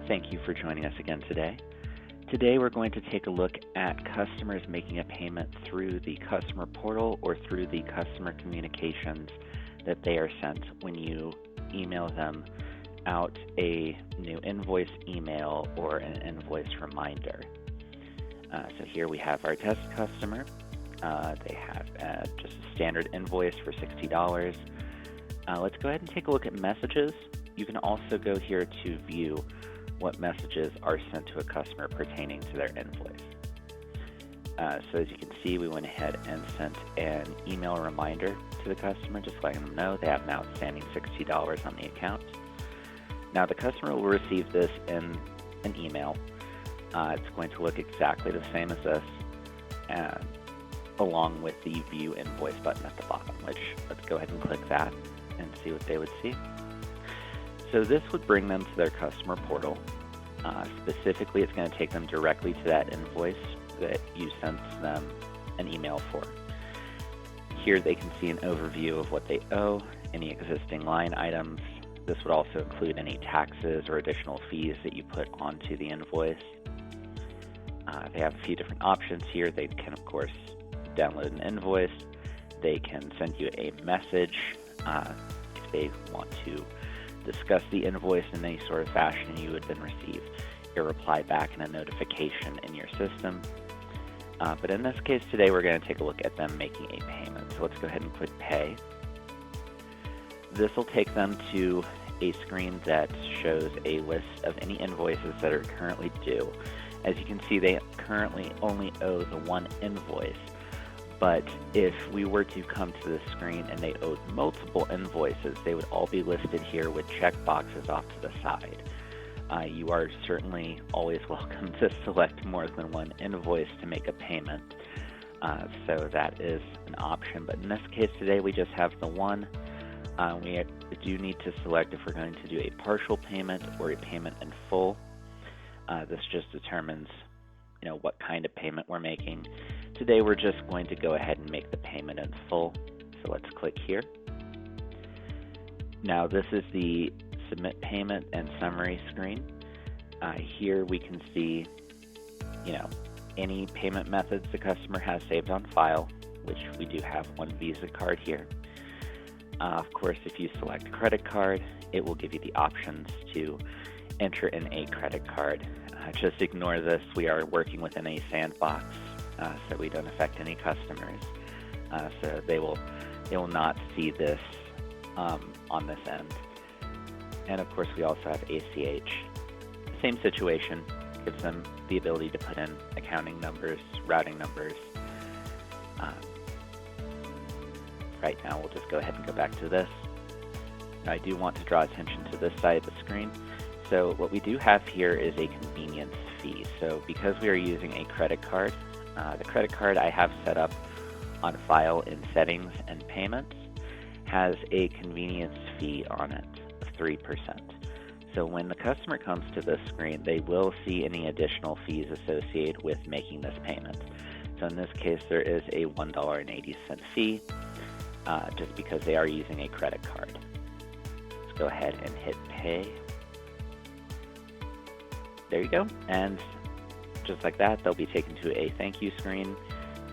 Thank you for joining us again today. Today we're going to take a look at customers making a payment through the customer portal or through the customer communications that they are sent when you email them out a new invoice email or an invoice reminder. So here we have our test customer. They have just a standard invoice for $60. Let's go ahead and take a look at messages. You can also go here to view what messages are sent to a customer pertaining to their invoice. So as you can see, we went ahead and sent an email reminder to the customer, just letting them know they have an outstanding $60 on the account. Now the customer will receive this in an email. It's going to look exactly the same as this, along with the View Invoice button at the bottom, which let's go ahead and click that and see what they would see. So this would bring them to their customer portal. Specifically, it's going to take them directly to that invoice that you sent them an email for. Here they can see an overview of what they owe, any existing line items. This would also include any taxes or additional fees that you put onto the invoice. They have a few different options here. They can, of course, download an invoice. They can send you a message if they want to discuss the invoice in any sort of fashion. You would then receive a reply back and a notification in your system. But in this case today, we're going to take a look at them making a payment. So let's go ahead and click Pay. This will take them to a screen that shows a list of any invoices that are currently due. As you can see, they currently only owe the one invoice. But if we were to come to the screen and they owed multiple invoices, they would all be listed here with check boxes off to the side. You are certainly always welcome to select more than one invoice to make a payment. So that is an option. But in this case today, we just have the one. We do need to select if we're going to do a partial payment or a payment in full. This just determines what kind of payment we're making. Today we're just going to go ahead and make the payment in full. So let's click here. Now this is the Submit Payment and Summary screen. Here we can see any payment methods the customer has saved on file, which we do have one Visa card here. Of course, if you select credit card, it will give you the options to enter in a credit card. Just ignore this. We are working within a sandbox, so we don't affect any customers. So they will not see this on this end. And of course, we also have ACH. Same situation, gives them the ability to put in accounting numbers, routing numbers. Right now, we'll just go ahead and go back to this. Now, I do want to draw attention to this side of the screen. So what we do have here is a convenience fee. So because we are using a credit card, the credit card I have set up on file in Settings and Payments has a convenience fee on it of 3%. So when the customer comes to this screen, they will see any additional fees associated with making this payment. So in this case, there is a $1.80 fee just because they are using a credit card. Let's go ahead and hit Pay. There you go, and just like that, they'll be taken to a thank you screen.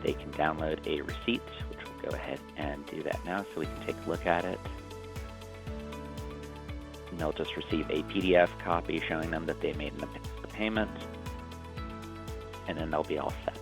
They can download a receipt, which we'll go ahead and do that now so we can take a look at it. And they'll just receive a PDF copy showing them that they made the payment, and then they'll be all set.